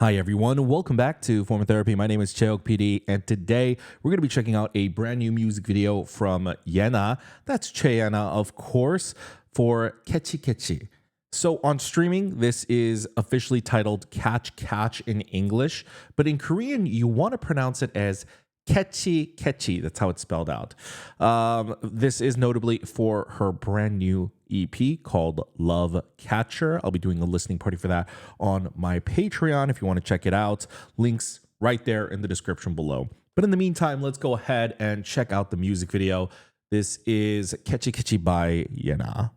Hi everyone, welcome back to Form of Therapy. My name is Cheok PD, and today we're going to be checking out a brand new music video from Yenna. That's Yenna, of course, for Catchy Catchy. So on streaming, this is officially titled Catch Catch in English, but in Korean, you want to pronounce it as Catchy Catchy. That's how it's spelled out. This is notably for her brand new EP called Love Catcher. I'll be doing a listening party for that on my Patreon if you want to check it out. Links right there in the description below. But in the meantime, let's go ahead and check out the music video. This is Catchy Catchy by Yenna.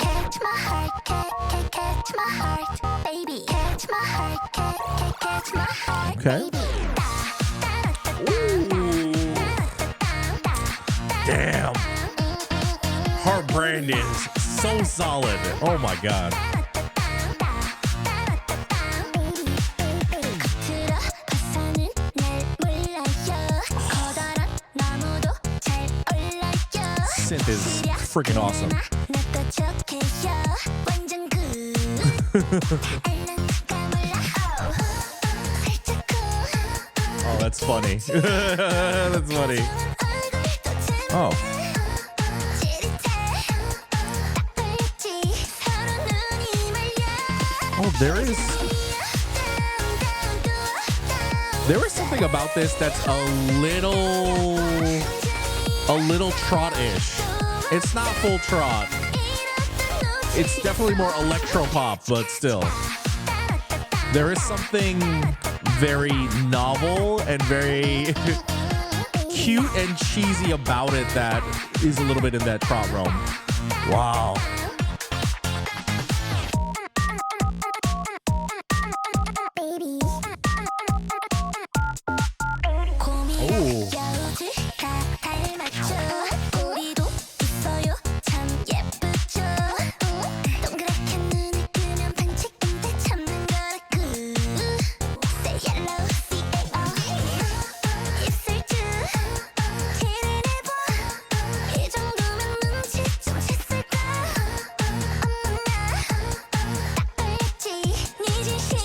Catch my heart, catch my heart, baby. Catch my heart, catch my heart, Okay. baby. Ooh. Damn. Her brand is so solid. Oh my god. Synth is freaking awesome. Oh, that's funny. That's funny. Oh. Oh, there is something about this that's a little trot-ish. It's not full trot. It's definitely more electro pop, but still. There is something very novel and very cute and cheesy about it that is a little bit in that trot realm. Wow. Oh.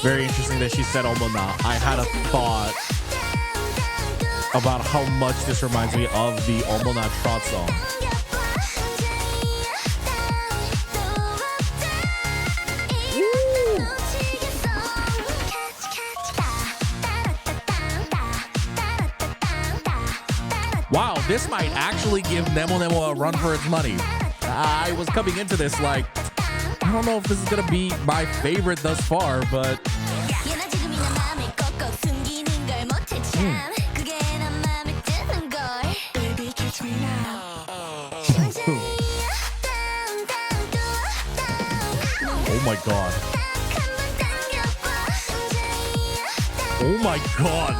Very interesting that she said "Omona." I had a thought about how much this reminds me of the "Omona" trot song. Wow, this might actually give Nemo Nemo a run for its money. I was coming into this like, I don't know if this is gonna be my favorite thus far, but oh my god. Oh my god.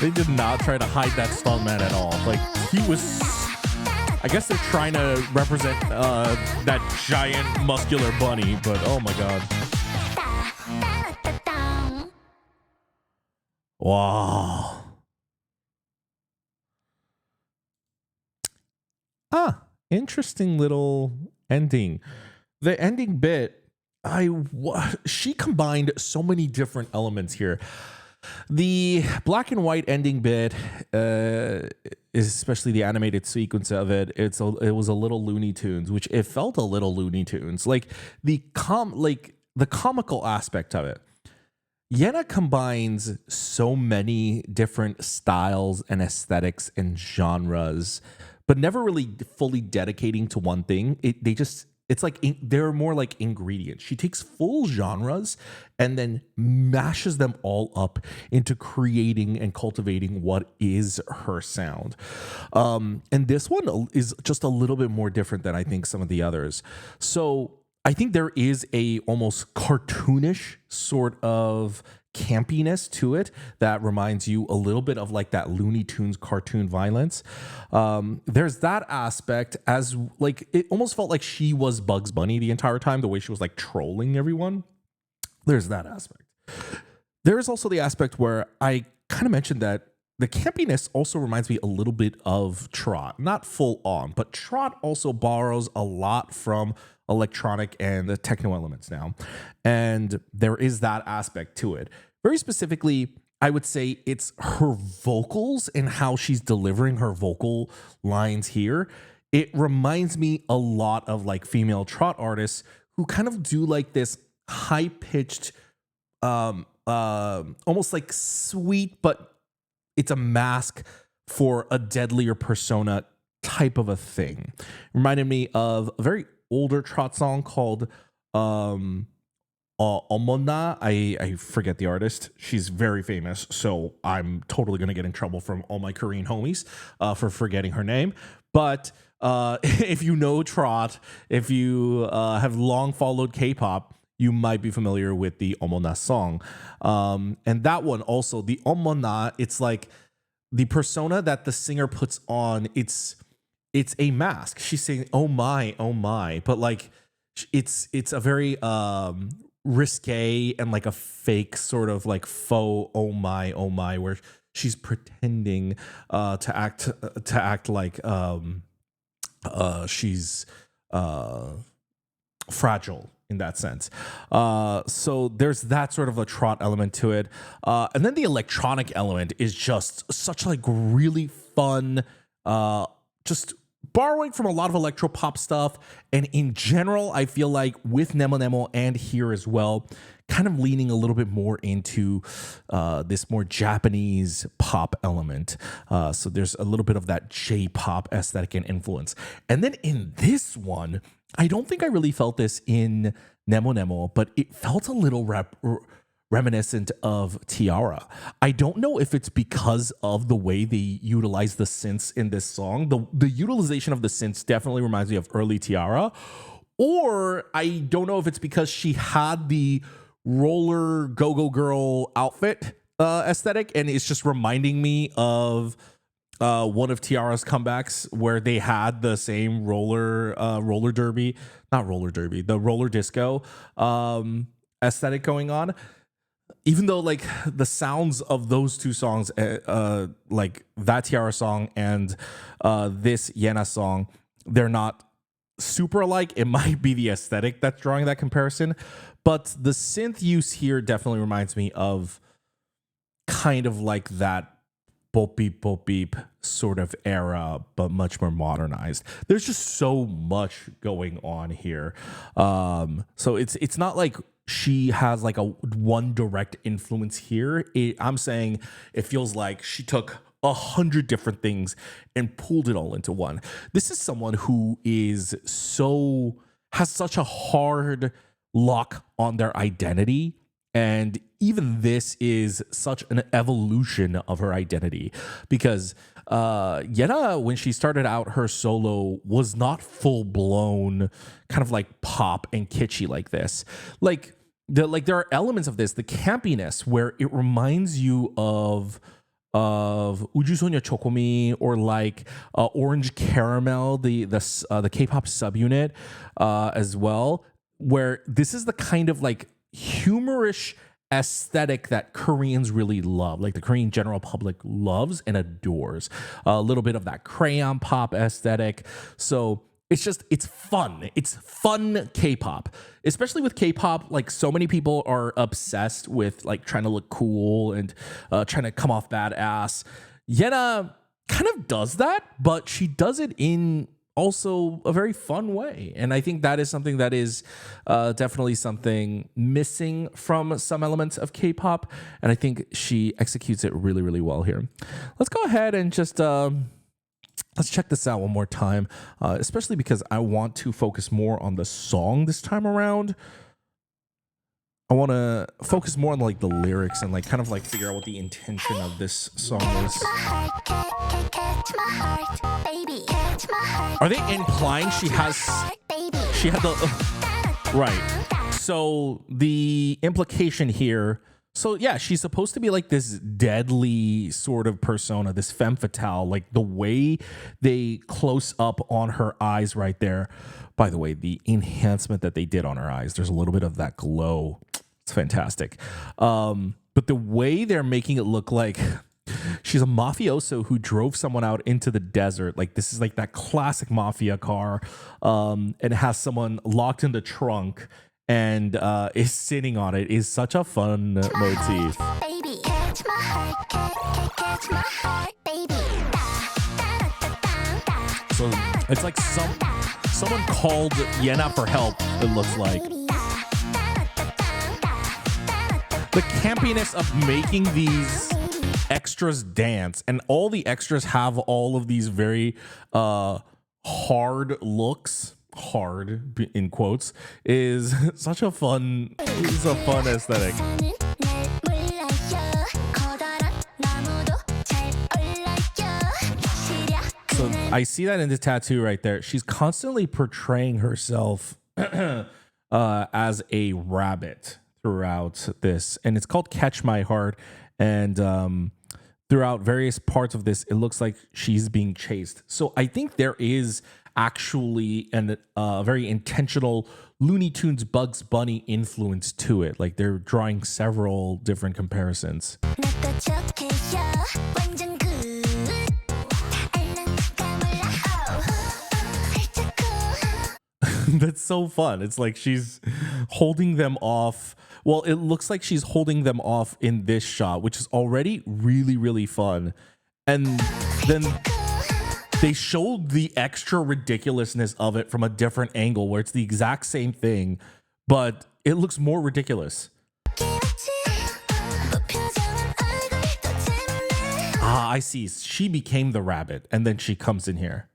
They did not try to hide that stuntman at all. Like, he was... I guess they're trying to represent that giant muscular bunny, but oh my god. Wow. Interesting little ending. The ending bit, she combined so many different elements here. The black and white ending bit, especially the animated sequence of it, it was a little Looney Tunes, which it felt a little Looney Tunes. Like the comical aspect of it. Yenna combines so many different styles and aesthetics and genres, but never really fully dedicating to one thing. It's like they're more like ingredients. She takes full genres and then mashes them all up into creating and cultivating what is her sound. And this one is just a little bit more different than I think some of the others. So I think there is a almost cartoonish sort of campiness to it that reminds you a little bit of like that Looney Tunes cartoon violence. There's that aspect, as like it almost felt like she was Bugs Bunny the entire time, the way she was like trolling everyone. There's that aspect. There is also the aspect where I kind of mentioned that the campiness also reminds me a little bit of Trot. Not full on, but Trot also borrows a lot from electronic and the techno elements now. And there is that aspect to it. Very specifically, I would say it's her vocals and how she's delivering her vocal lines here. It reminds me a lot of like female Trot artists who kind of do like this high pitched, almost like sweet, but it's a mask for a deadlier persona type of a thing. Reminded me of a very older Trot song called Omona. I forget the artist. She's very famous, so I'm totally gonna get in trouble from all my Korean homies for forgetting her name. But if you know Trot, if you have long followed K-pop, you might be familiar with the Omona song. And that one also, the Omona, it's like the persona that the singer puts on, it's a mask. She's saying, oh my, but like it's a very risque and like a fake sort of like faux oh my, where she's pretending to act like she's fragile in that sense. So there's that sort of a Trot element to it. And then the electronic element is just such like really fun, just borrowing from a lot of electro pop stuff. And in general, I feel like with Nemo Nemo and here as well, kind of leaning a little bit more into this more Japanese pop element. So there's a little bit of that J-pop aesthetic and influence. And then in this one, I don't think I really felt this in Nemo Nemo, but it felt a little reminiscent of Tiara. I don't know if it's because of the way they utilize the synths in this song. The utilization of the synths definitely reminds me of early Tiara. Or I don't know if it's because she had the roller go-go girl outfit aesthetic, and it's just reminding me of one of Tiara's comebacks where they had the same roller derby, not roller derby, the roller disco aesthetic going on. Even though like the sounds of those two songs, like that Tiara song and this Yenna song, they're not super alike. It might be the aesthetic that's drawing that comparison, but the synth use here definitely reminds me of kind of like that bop beep sort of era, but much more modernized. There's just so much going on here. So it's not like she has like a one direct influence here. I'm saying it feels like she took 100 different things and pulled it all into one. This is someone who has such a hard lock on their identity. And even this is such an evolution of her identity, because Yenna, when she started out her solo, was not full blown kind of like pop and kitschy like this. Like there are elements of this, the campiness, where it reminds you of Uju Sonya Chokomi or like Orange Caramel, the K-pop subunit as well, where this is the kind of like humorous aesthetic that Koreans really love, like the Korean general public loves and adores. A little bit of that crayon pop aesthetic. So it's fun. It's fun K-pop, especially with K-pop. Like so many people are obsessed with like trying to look cool and trying to come off badass. Yenna kind of does that, but she does it in also a very fun way. And I think that is something that is definitely something missing from some elements of K-pop. And I think she executes it really, really well here. Let's go ahead and just let's check this out one more time, especially because I want to focus more on the song this time around. I want to focus more on like the lyrics and like kind of like figure out what the intention of this song is. Are they implying she had the right? So the implication here. So yeah, she's supposed to be like this deadly sort of persona, this femme fatale. Like the way they close up on her eyes right there. By the way, the enhancement that they did on her eyes, there's a little bit of that glow. It's fantastic. but the way they're making it look like she's a mafioso who drove someone out into the desert. Like this is like that classic mafia car, and it has someone locked in the trunk and is sitting on it is such a fun motif. Baby, catch my heart, catch my heart, baby. So it's like someone called Yenna for help, it looks like. The campiness of making these extras dance, and all the extras have all of these very hard looks, hard in quotes, is such a fun, it's a fun aesthetic. So I see that in the tattoo right there. She's constantly portraying herself as a rabbit throughout this, and it's called Catch My Heart. And throughout various parts of this, it looks like she's being chased. So I think there is actually a very intentional Looney Tunes Bugs Bunny influence to it. Like they're drawing several different comparisons. That's so fun. It's like she's holding them off. Well, it looks like she's holding them off in this shot, which is already really, really fun. And then they showed the extra ridiculousness of it from a different angle where it's the exact same thing, but it looks more ridiculous. Ah, I see. She became the rabbit, and then she comes in here.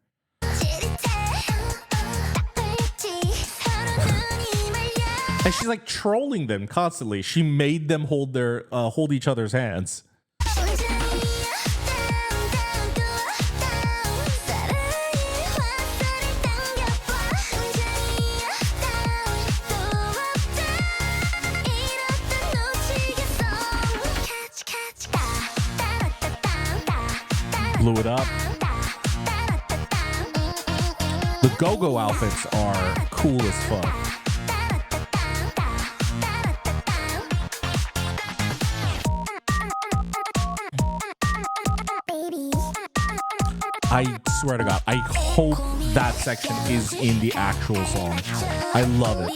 And she's like trolling them constantly. She made them hold each other's hands. Blew it up. The go-go outfits are cool as fuck. I swear to God, I hope that section is in the actual song. I love it.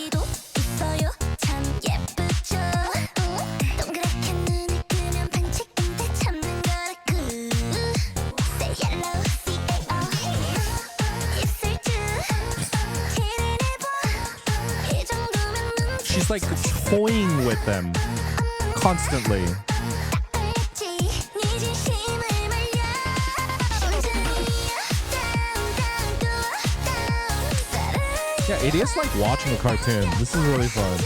She's like toying with them constantly. Yeah, it is like watching a cartoon. This is really fun.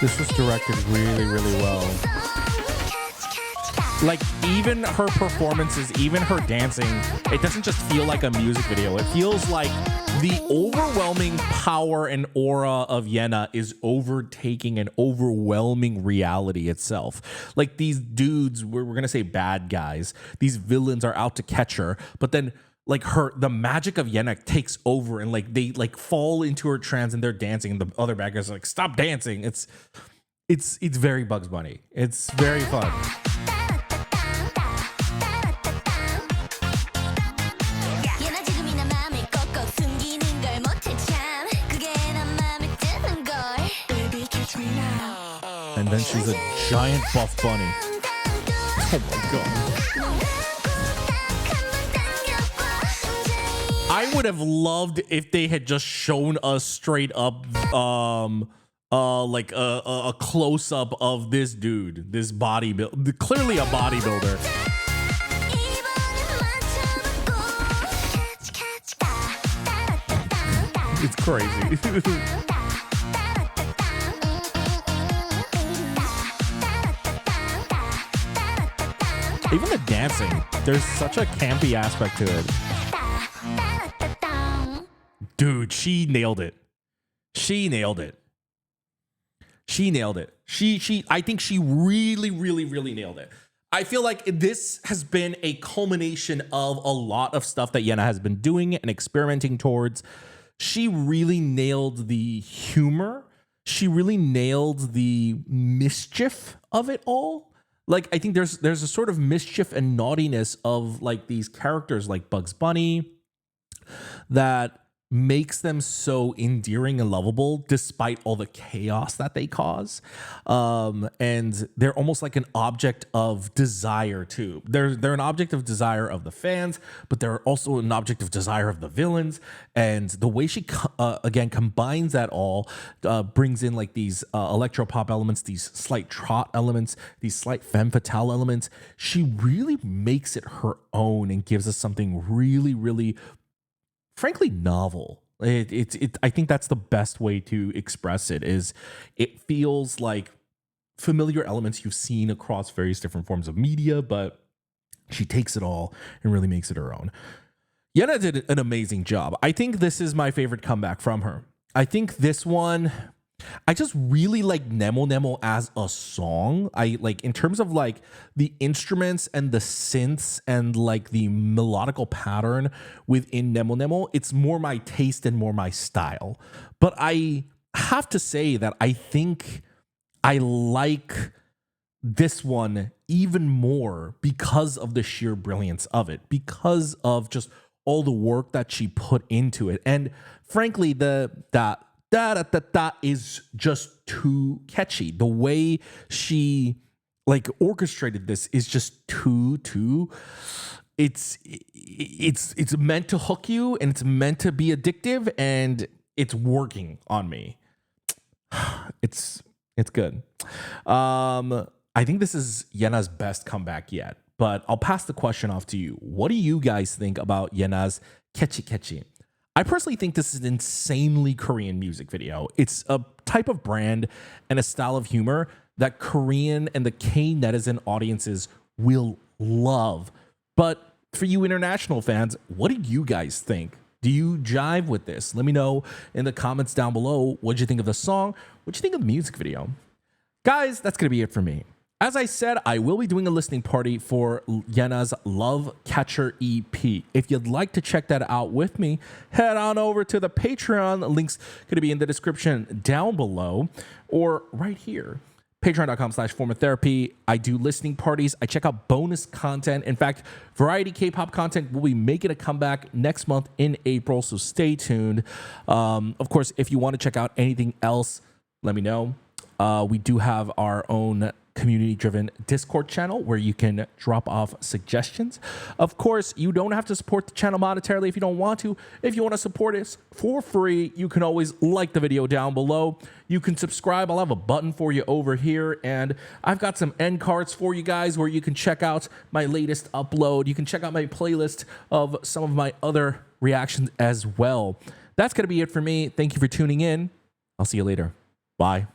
This was directed really, really well. Like, even her performances, even her dancing, it doesn't just feel like a music video. It feels like the overwhelming power and aura of Yenna is overtaking an overwhelming reality itself. Like, these dudes, we're going to say bad guys, these villains are out to catch her, but then like the magic of Yenna takes over, and like they like fall into her trance and they're dancing, and the other bad guys are like, stop dancing. It's very Bugs Bunny. It's very fun. And then she's a giant buff bunny. Oh my God. I would have loved if they had just shown us straight up like a close up of this dude, this bodybuilder, clearly a bodybuilder. It's crazy. Even the dancing, there's such a campy aspect to it. Dude, she nailed it. She nailed it. She nailed it. I think she really, really, really nailed it. I feel like this has been a culmination of a lot of stuff that Yenna has been doing and experimenting towards. She really nailed the humor. she really nailed the mischief of it all. Like I think there's a sort of mischief and naughtiness of like these characters like Bugs Bunny that makes them so endearing and lovable despite all the chaos that they cause. And they're almost like an object of desire too. They're an object of desire of the fans, but they're also an object of desire of the villains. And the way she again combines that all, brings in like these electro pop elements, these slight trot elements, these slight femme fatale elements. She really makes it her own and gives us something really, really frankly novel. I think that's the best way to express it. Is it feels like familiar elements you've seen across various different forms of media, but she takes it all and really makes it her own. Yenna did an amazing job. I think this is my favorite comeback from her. I think this one, I just really like Nemo Nemo as a song. I like in terms of like the instruments and the synths and like the melodical pattern within Nemo Nemo, it's more my taste and more my style. But I have to say that I think I like this one even more because of the sheer brilliance of it, because of just all the work that she put into it. And frankly, that is just too catchy. The way she like orchestrated this is just too it's meant to hook you and it's meant to be addictive and it's working on me. It's good. I think this is Yenna's best comeback yet, but I'll pass the question off to you. What do you guys think about Yenna's Catchy Catchy? I personally think this is an insanely Korean music video. It's a type of brand and a style of humor that Korean and the K-netizen audiences will love. But for you international fans, what do you guys think? Do you jive with this? Let me know in the comments down below. What'd you think of the song? What'd you think of the music video? Guys, that's going to be it for me. As I said, I will be doing a listening party for Yenna's Love Catcher EP. If you'd like to check that out with me, head on over to the Patreon. Link's going to be in the description down below or right here. Patreon.com/formatherapy. I do listening parties. I check out bonus content. In fact, variety K-pop content will be making a comeback next month in April, so stay tuned. Of course, if you want to check out anything else, let me know. We do have our own community-driven Discord channel where you can drop off suggestions. Of course, you don't have to support the channel monetarily if you don't want to. If you want to support us for free, you can always like the video down below. You can subscribe. I'll have a button for you over here, and I've got some end cards for you guys where you can check out my latest upload. You can check out my playlist of some of my other reactions as well. That's going to be it for me. Thank you for tuning in. I'll see you later. Bye.